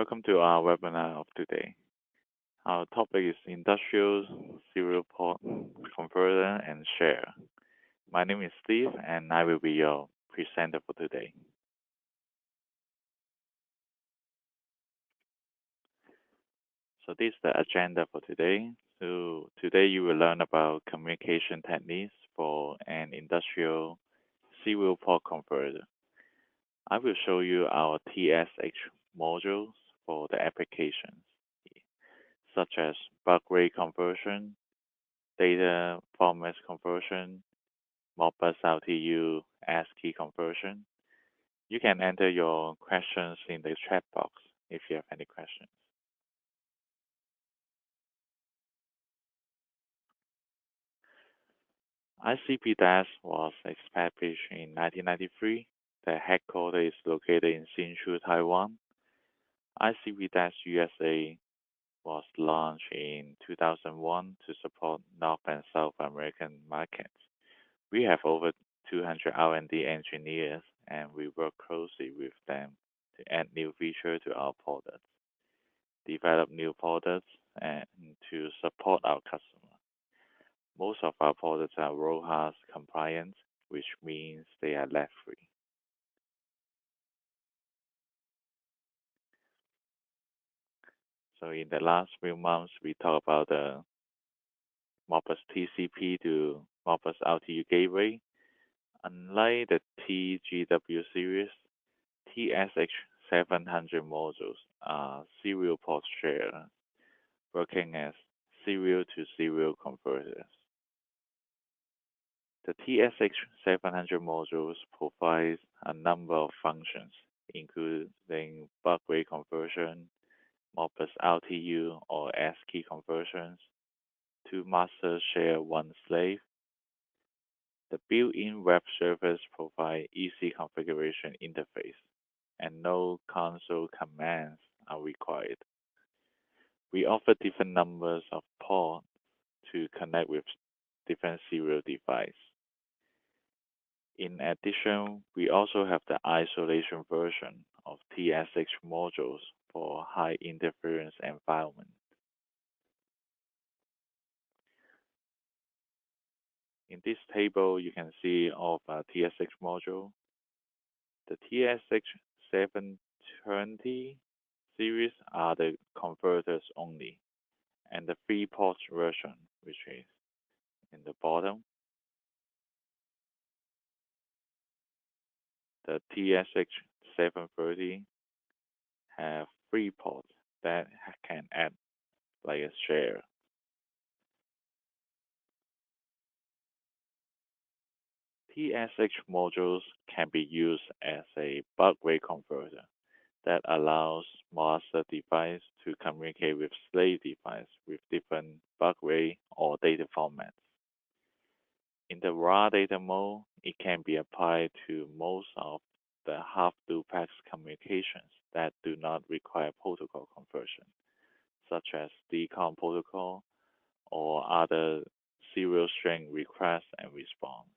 Welcome to our webinar of today. Our topic is Industrial Serial Port Converter and Share. My name is Steve and I will be your presenter for today. So this is the agenda for today. So today you will learn about communication techniques for an industrial serial port converter. I will show you our TSH modules for the applications, such as baud-rate conversion, data format conversion, Modbus RTU-ASCII conversion. You can enter your questions in the chat box if you have any questions. ICP DAS was established in 1993. The headquarters is located in Hsinchu, Taiwan. ICP DAS USA was launched in 2001 to support North and South American markets. We have over 200 R&D engineers, and we work closely with them to add new features to our products, develop new products, and to support our customers. Most of our products are RoHS compliant, which means they are lead-free. So in the last few months, we talked about the Modbus TCP to Modbus RTU gateway. Unlike the TGW series, TSH 700 modules are serial port shared, working as serial-to-serial converters. The TSH 700 modules provide a number of functions, including baud-rate conversion, Modbus RTU or ASCII conversions, two masters share one slave. The built-in web service provides easy configuration interface, and no console commands are required. We offer different numbers of ports to connect with different serial devices. In addition, we also have the isolation version of TSH modules for high interference environment. In this table, you can see all of our TSH module. The TSH 720 series are the converters only, and the 3-port version, which is in the bottom. The TSH 730 have 3 ports that can act like a share. TSH modules can be used as a baud-rate converter that allows master device to communicate with slave device with different baud-rate or data formats. In the raw data mode, it can be applied to most of the half-duplex communications that do not require protocol conversion, such as DCOM protocol or other serial string request and response.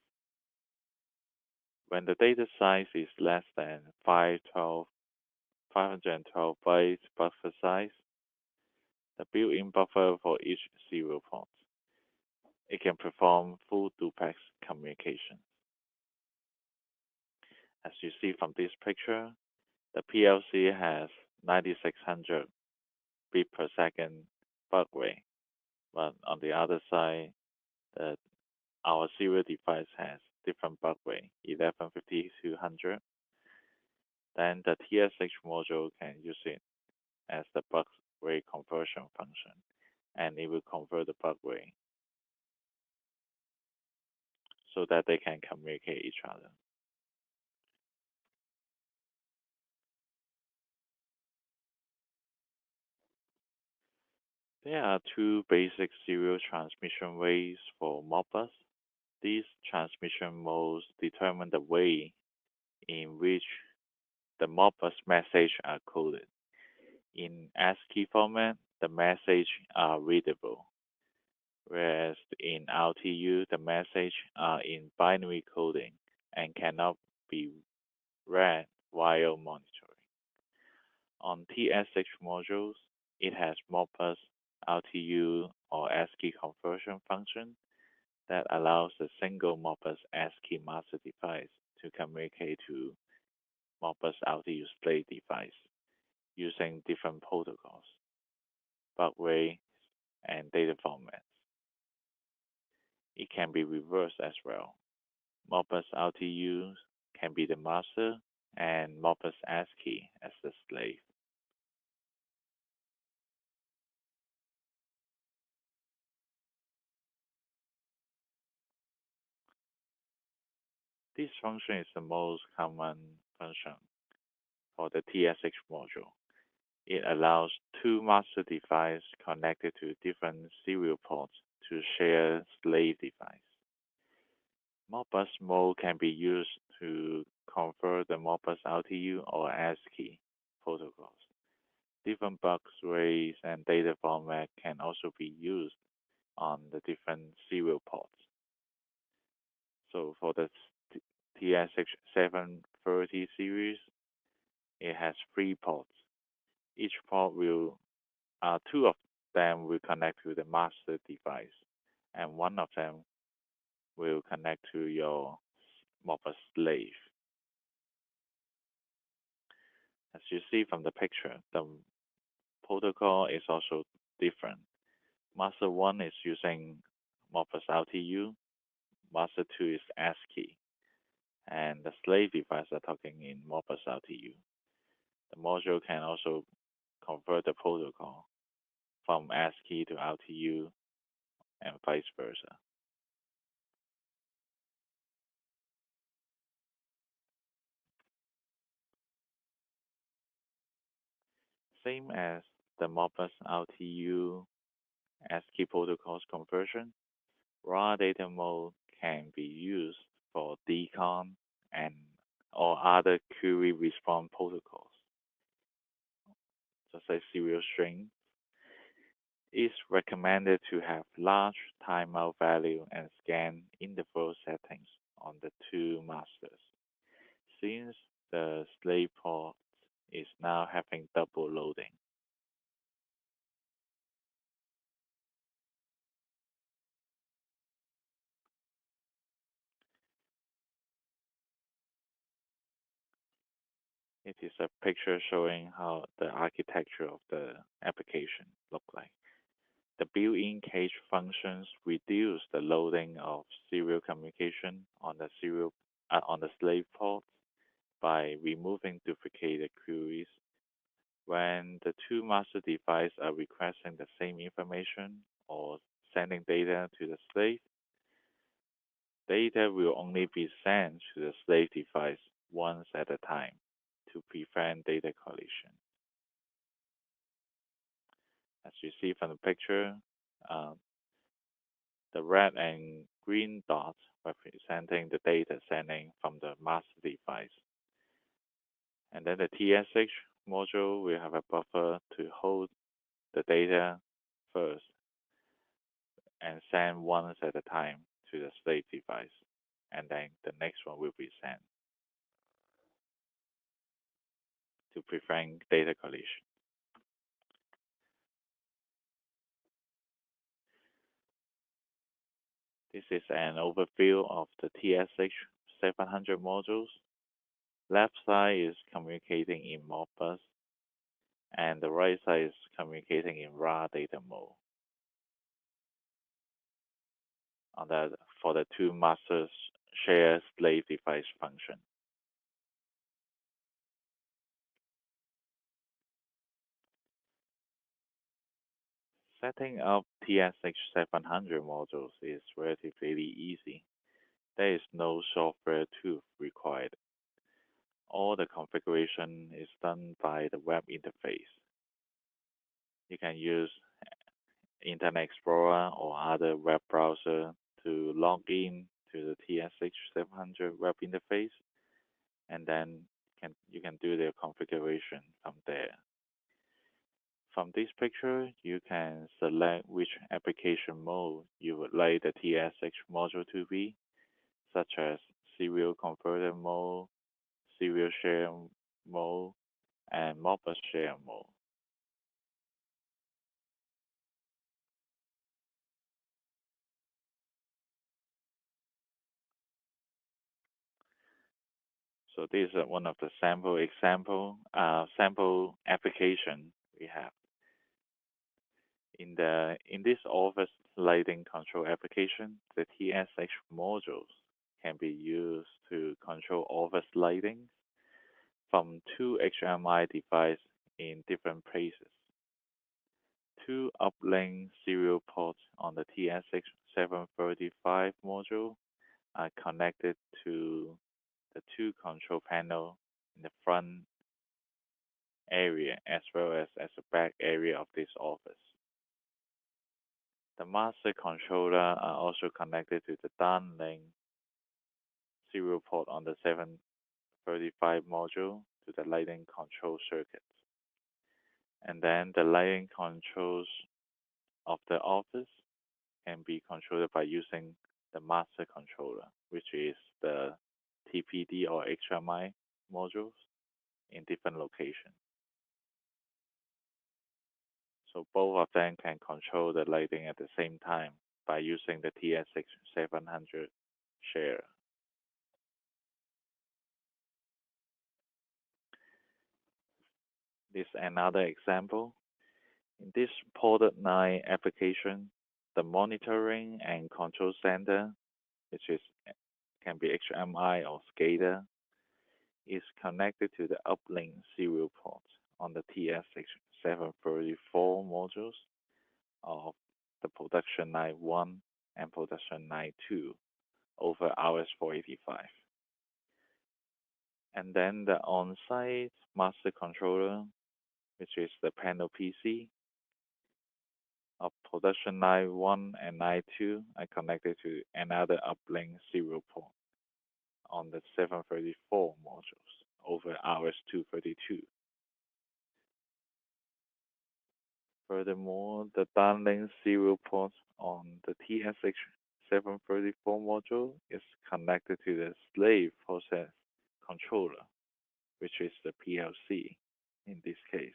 When the data size is less than 512 512 bytes buffer size, the built-in buffer for each serial port, it can perform full duplex communication. As you see from this picture, the PLC has 9600 bit per second baud rate, but on the other side, our serial device has different baud rate, 1150-100. Then the TSH module can use it as the baud-rate conversion function, and it will convert the baud rate so that they can communicate each other. There are two basic serial transmission ways for Modbus. These transmission modes determine the way in which the Modbus message are coded. In ASCII format, the messages are readable, whereas in RTU, the messages are in binary coding and cannot be read while monitoring. On TSH modules, it has Modbus RTU or ASCII conversion function that allows a single Modbus ASCII master device to communicate to Modbus RTU slave device using different protocols, baud-rate, and data formats. It can be reversed as well. Modbus RTU can be the master and Modbus ASCII as the slave. This function is the most common function for the TSH module. It allows two master devices connected to different serial ports to share slave device. Modbus mode can be used to convert the Modbus RTU or ASCII protocols. Different baud-rates and data format can also be used on the different serial ports. So for the TSH 730 series, it has 3 ports. Each port will, 2 of them will connect to the master device, and 1 of them will connect to your Modbus slave. As you see from the picture, the protocol is also different. Master 1 is using Modbus RTU, Master 2 is ASCII, and the slave device are talking in Modbus RTU. The module can also convert the protocol from ASCII to RTU and vice versa. Same as the Modbus RTU ASCII protocols conversion, raw data mode can be used for decon and or other query response protocols, such as serial string. It's recommended to have large timeout value and scan interval settings on the 2 masters, since the slave port is now having double loading. It is a picture showing how the architecture of the application look like. The built-in cache functions reduce the loading of serial communication on the slave port by removing duplicated queries. When the 2 master devices are requesting the same information or sending data to the slave, data will only be sent to the slave device once at a time to prevent data collision. As you see from the picture, the red and green dots representing the data sending from the master device. And then the TSH module will have a buffer to hold the data first and send once at a time to the slave device, and then the next one will be sent to prevent data collision. This is an overview of the TSH 700 modules. Left side is communicating in Modbus, and the right side is communicating in raw data mode. For the 2 masters share slave device function. Setting up TSH 700 modules is relatively easy. There is no software tool required. All the configuration is done by the web interface. You can use Internet Explorer or other web browser to log in to the TSH 700 web interface, and then you can do the configuration from there. From this picture, you can select which application mode you would like the TSH module to be, such as serial converter mode, serial share mode, and Modbus share mode. So this is one of the sample application we have. In this office lighting control application, the TSH modules can be used to control office lighting from two HMI devices in different places. Two uplink serial ports on the TSH735 module are connected to the two control panels in the front area as well as the back area of this office. The master controller are also connected to the downlink serial port on the 735 module to the lighting control circuits. And then the lighting controls of the office can be controlled by using the master controller, which is the TPD or HMI modules in different locations. So both of them can control the lighting at the same time by using the TSX700 share. This is another example. In this ported 9 application, the monitoring and control center, which can be HMI or SCADA, is connected to the uplink serial port on the TSX734 modules of the production line 1 and production line 2 over RS485. And then the on-site master controller, which is the panel PC of production line 1 and line 2, are connected to another uplink serial port on the 734 modules over RS232. Furthermore, the downlink serial port on the TSH734 module is connected to the slave process controller, which is the PLC in this case.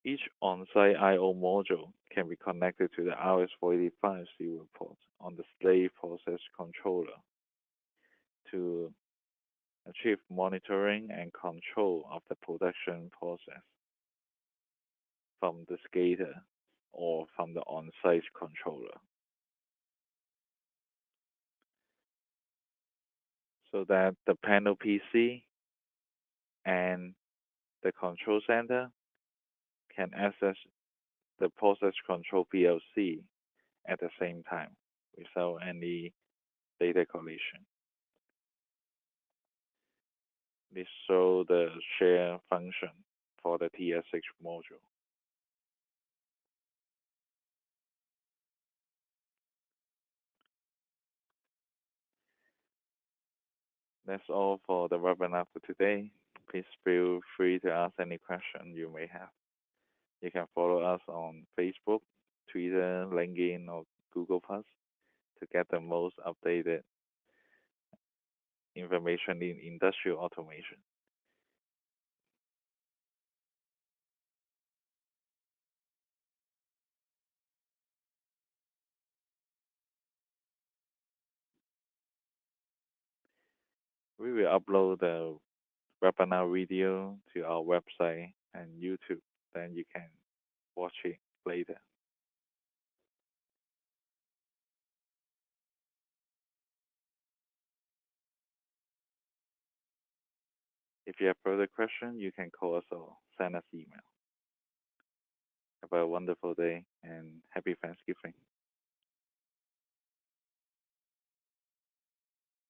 Each on-site I/O module can be connected to the RS485 serial port on the slave process controller to achieve monitoring and control of the production process from the SCADA or from the on-site controller. So that the panel PC and the control center can access the process control PLC at the same time without any data collision. This shows the share function for the TSH module. That's all for the webinar for today. Please feel free to ask any question you may have. You can follow us on Facebook, Twitter, LinkedIn, or Google Plus to get the most updated information in industrial automation. We will upload the webinar video to our website and YouTube. Then you can watch it later. If you have further questions, you can call us or send us email. Have a wonderful day and happy Thanksgiving.